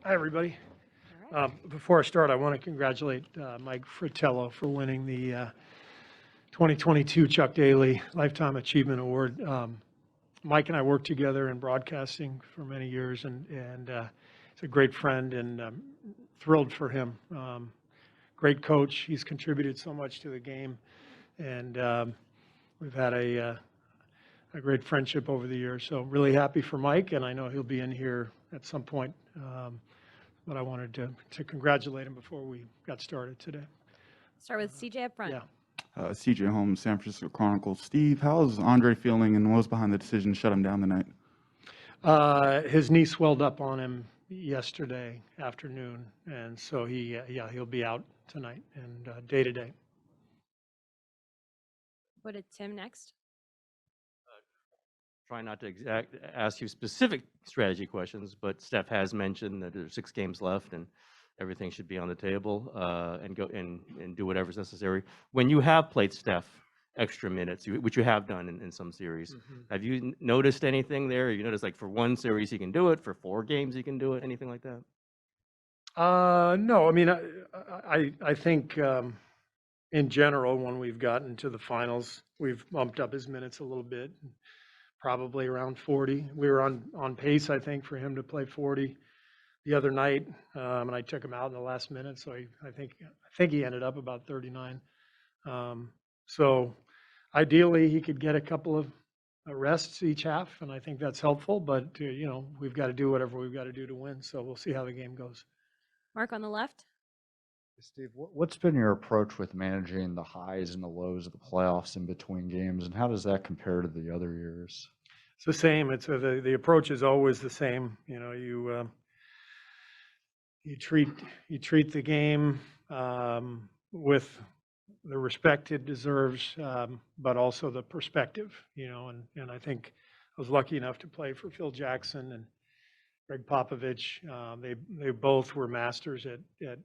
Hi, everybody. All right. Before I start, I want to congratulate Mike Fratello for winning the 2022 Chuck Daly Lifetime Achievement Award. Mike and I worked together in broadcasting for many years, and he's a great friend, and thrilled for him. Great coach. He's contributed so much to the game, and we've had a great friendship over the years. So really happy for Mike, and I know he'll be in here at some point. But I wanted to congratulate him before we got started today. Start with CJ up front. Yeah. CJ Holmes, San Francisco Chronicle. Steve, how's Andre feeling, and what was behind the decision to shut him down tonight? His knee swelled up on him yesterday afternoon, and so he'll be out tonight and day to day. Go to Tim next. Try not to ask you specific strategy questions, but Steph has mentioned that there's 6 games left and everything should be on the table and go and do whatever's necessary. When you have played Steph extra minutes, which you have done in some series, have you noticed anything there? You noticed, like, for one series he can do it, for 4 games he can do it, anything like that? No, I mean, I think in general, when we've gotten to the finals, we've bumped up his minutes a little bit. Probably around 40. We were on pace, I think, for him to play 40 the other night, and I took him out in the last minute, so I think he ended up about 39. So ideally, he could get a couple of rests each half, and I think that's helpful. But we've got to do whatever we've got to do to win. So we'll see how the game goes. Mark on the left. Steve, what's been your approach with managing the highs and the lows of the playoffs in between games, and how does that compare to the other years? It's the same. It's the approach is always the same. You treat the game with the respect it deserves, but also the perspective. And I think I was lucky enough to play for Phil Jackson and Greg Popovich. They both were masters at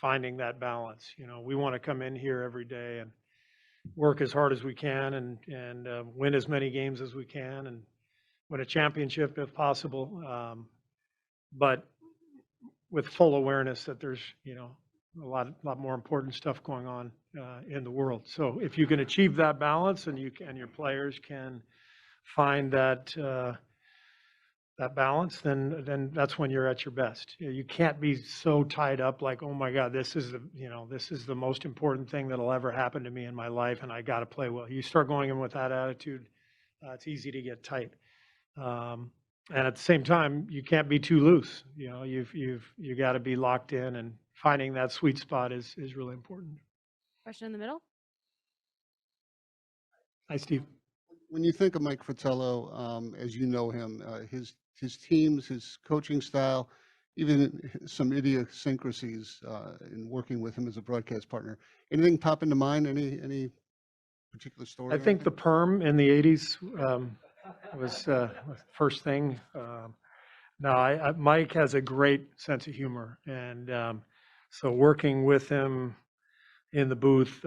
finding that balance. We want to come in here every day and work as hard as we can and win as many games as we can and win a championship if possible. But with full awareness that there's, a lot more important stuff going on in the world. So if you can achieve that balance and your players can find that balance, then that's when you're at your best. You can't be so tied up like, oh my God, this is the most important thing that'll ever happen to me in my life, and I got to play well. You start going in with that attitude, it's easy to get tight. And at the same time, you can't be too loose. You got to be locked in, and finding that sweet spot is really important. Question in the middle. Hi, Steve. When you think of Mike Fratello, as you know him, his teams, his coaching style, even some idiosyncrasies in working with him as a broadcast partner, anything pop into mind? Any particular story? I think the perm in the 80s was the first thing. No, Mike has a great sense of humor, and so working with him in the booth,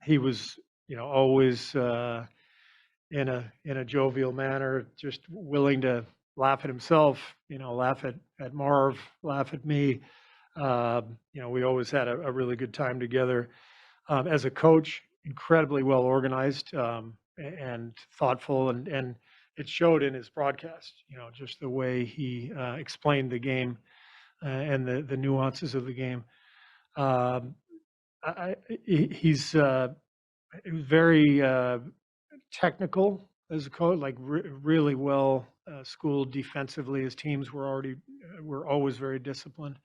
he was, always in a jovial manner, just willing to laugh at himself, laugh at Marv, laugh at me. We always had a really good time together. As a coach, incredibly well organized and thoughtful, and it showed in his broadcast, just the way he explained the game and the nuances of the game. He's very technical as a coach, like really well schooled defensively. His teams were always very disciplined.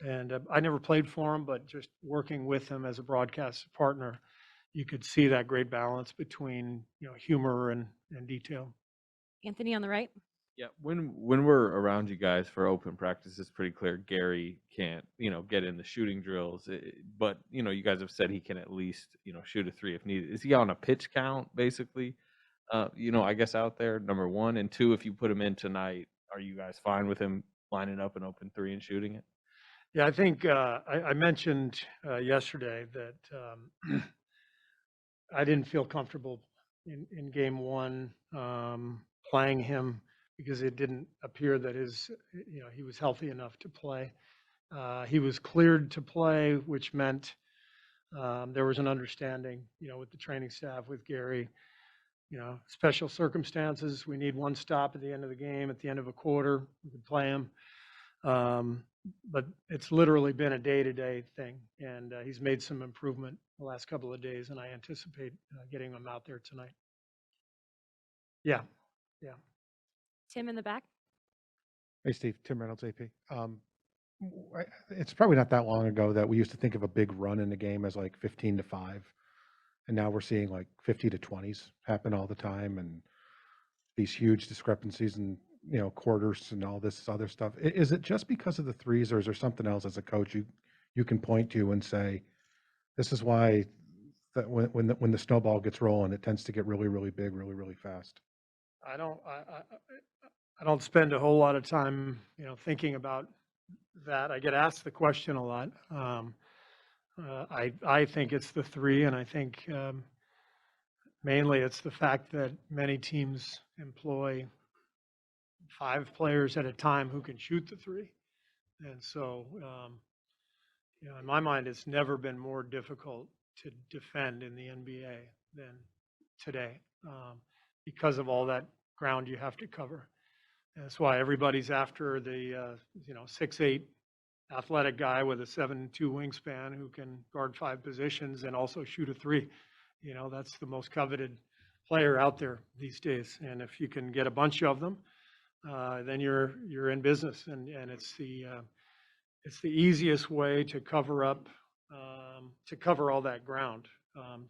And I never played for him, but just working with him as a broadcast partner, you could see that great balance between humor and detail. Anthony on the right. Yeah, when we're around you guys for open practice, it's pretty clear Gary can't, get in the shooting drills. But you guys have said he can at least, shoot a 3 if needed. Is he on a pitch count, basically? I guess out there, number 1, and 2, if you put him in tonight, are you guys fine with him lining up an open 3 and shooting it? Yeah, I think I mentioned yesterday that I didn't feel comfortable in game 1 playing him because it didn't appear that he was healthy enough to play. He was cleared to play, which meant there was an understanding, with the training staff, with Gary, special circumstances. We need one stop at the end of the game, at the end of a quarter, we could play him. But it's literally been a day-to-day thing, and he's made some improvement the last couple of days, and I anticipate getting him out there tonight. Yeah. Tim in the back. Hey, Steve. Tim Reynolds, AP. It's probably not that long ago that we used to think of a big run in the game as like 15-5, and now we're seeing like 50-20s happen all the time, and these huge discrepancies in quarters and all this other stuff. Is it just because of the threes, or is there something else as a coach you can point to and say, this is why that when the snowball gets rolling, it tends to get really, really big, really, really fast? I don't spend a whole lot of time, thinking about that. I get asked the question a lot. I think it's the three, and I think mainly it's the fact that many teams employ 5 players at a time who can shoot the three. And so, in my mind, it's never been more difficult to defend in the NBA than today, because of all that ground you have to cover. And that's why everybody's after the 6'8" athletic guy with a 7'2" wingspan who can guard 5 positions and also shoot a three. That's the most coveted player out there these days. And if you can get a bunch of them, then you're in business, and it's the easiest way to cover up, to cover all that ground,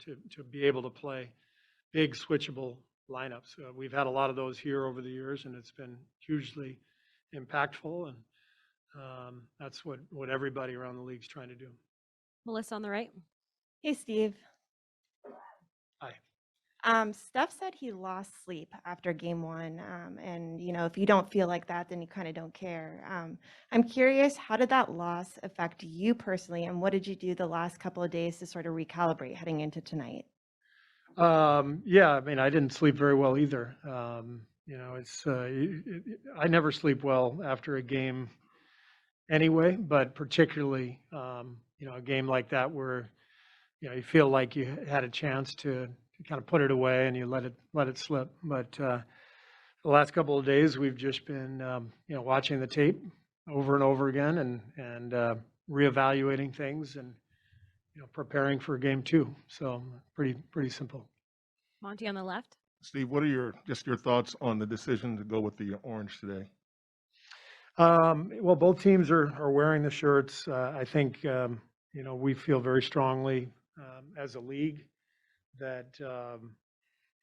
to be able to play big switchable lineups. We've had a lot of those here over the years, and it's been hugely impactful, and that's what everybody around the league's trying to do. Melissa on the right. Hey, Steve. Hi. Steph said he lost sleep after game 1. And, if you don't feel like that, then you kind of don't care. I'm curious, how did that loss affect you personally? And what did you do the last couple of days to sort of recalibrate heading into tonight? Yeah, I didn't sleep very well either. I never sleep well after a game anyway, but particularly, a game like that where, you feel like you had a chance to kind of put it away and you let it slip. But the last couple of days, we've just been, watching the tape over and over again and reevaluating things and, preparing for game 2. So pretty simple. Monty on the left. Steve, what are your thoughts on the decision to go with the orange today? Well, both teams are wearing the shirts. I think, we feel very strongly as a league that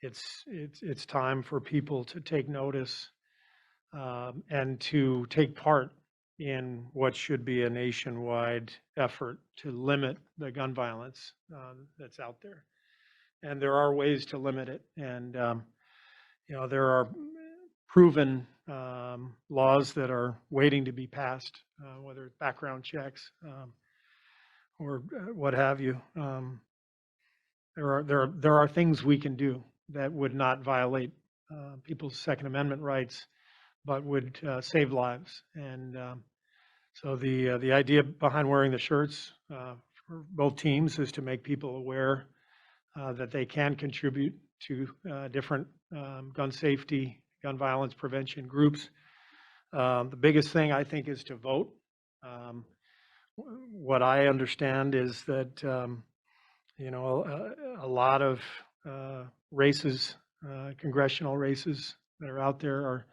it's time for people to take notice and to take part in what should be a nationwide effort to limit the gun violence that's out there. And there are ways to limit it. And, there are proven laws that are waiting to be passed, whether it's background checks or what have you. There are things we can do that would not violate people's Second Amendment rights, but would save lives. And so the idea behind wearing the shirts for both teams is to make people aware that they can contribute to different gun safety, gun violence prevention groups. The biggest thing, I think, is to vote. What I understand is that a lot of races, congressional races that are out there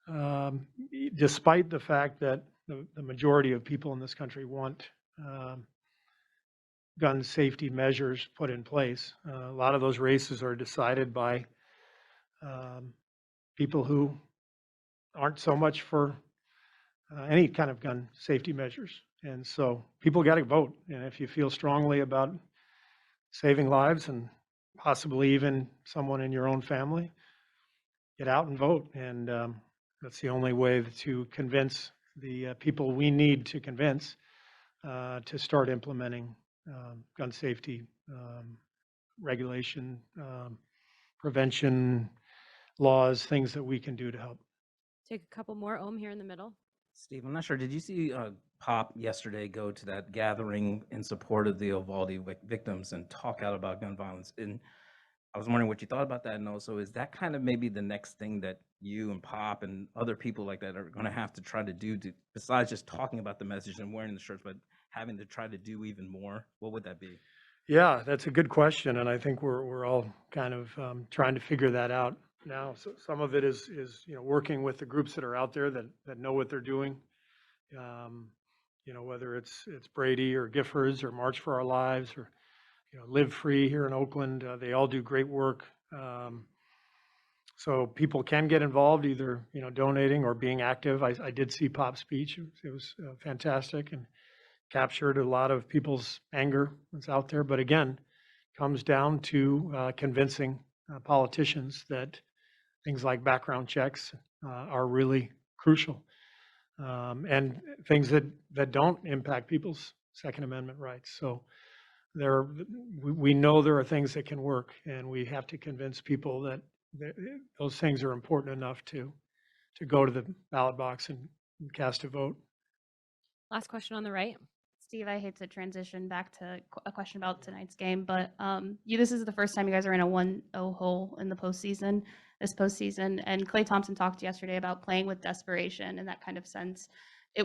are, despite the fact that the majority of people in this country want gun safety measures put in place, a lot of those races are decided by people who aren't so much for any kind of gun safety measures. And so people got to vote. And if you feel strongly about saving lives and possibly even someone in your own family, get out and vote. And that's the only way to convince the people we need to convince to start implementing gun safety regulation, prevention, laws, things that we can do to help. Take a couple more. Ohm here in the middle. Steve, I'm not sure. Did you see Pop yesterday go to that gathering in support of the Uvalde victims and talk out about gun violence? And I was wondering what you thought about that. And also, is that kind of maybe the next thing that you and Pop and other people like that are going to have to try to do, to, besides just talking about the message and wearing the shirts, but having to try to do even more? What would that be? Yeah, that's a good question, and I think we're all kind of trying to figure that out now. So some of it is working with the groups that are out there that know what they're doing. Whether it's Brady or Giffords or March for Our Lives or Live Free here in Oakland, they all do great work. So people can get involved, either donating or being active. I did see Pop's speech; it was fantastic and captured a lot of people's anger that's out there. But again, comes down to convincing politicians that things like background checks are really crucial, and things that don't impact people's Second Amendment rights. So we know there are things that can work, and we have to convince people that those things are important enough to go to the ballot box and cast a vote. Last question on the right. Steve, I hate to transition back to a question about tonight's game, but this is the first time you guys are in a 1-0 hole in the postseason, this postseason. And Klay Thompson talked yesterday about playing with desperation in that kind of sense.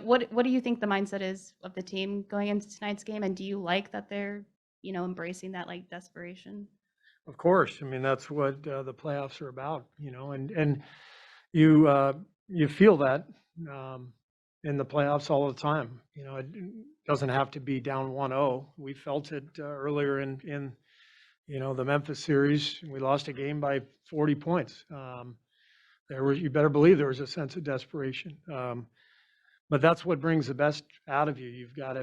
What do you think the mindset is of the team going into tonight's game? And do you like that they're, embracing that like desperation? Of course. I mean, that's what the playoffs are about, and you feel that in the playoffs all the time. It doesn't have to be down 1-0. We felt it earlier in the Memphis series. We lost a game by 40 points. You better believe there was a sense of desperation. But that's what brings the best out of you. You've got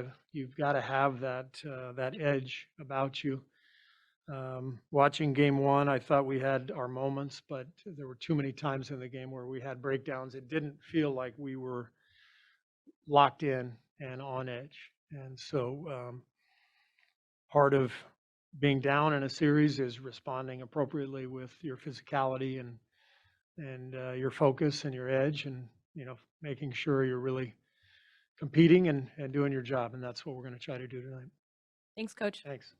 to have that edge about you. Watching game one, I thought we had our moments, but there were too many times in the game where we had breakdowns. It didn't feel like we were locked in and on edge. And so part of being down in a series is responding appropriately with your physicality and your focus and your edge, and making sure you're really competing and doing your job. And that's what we're going to try to do tonight. Thanks, Coach. Thanks.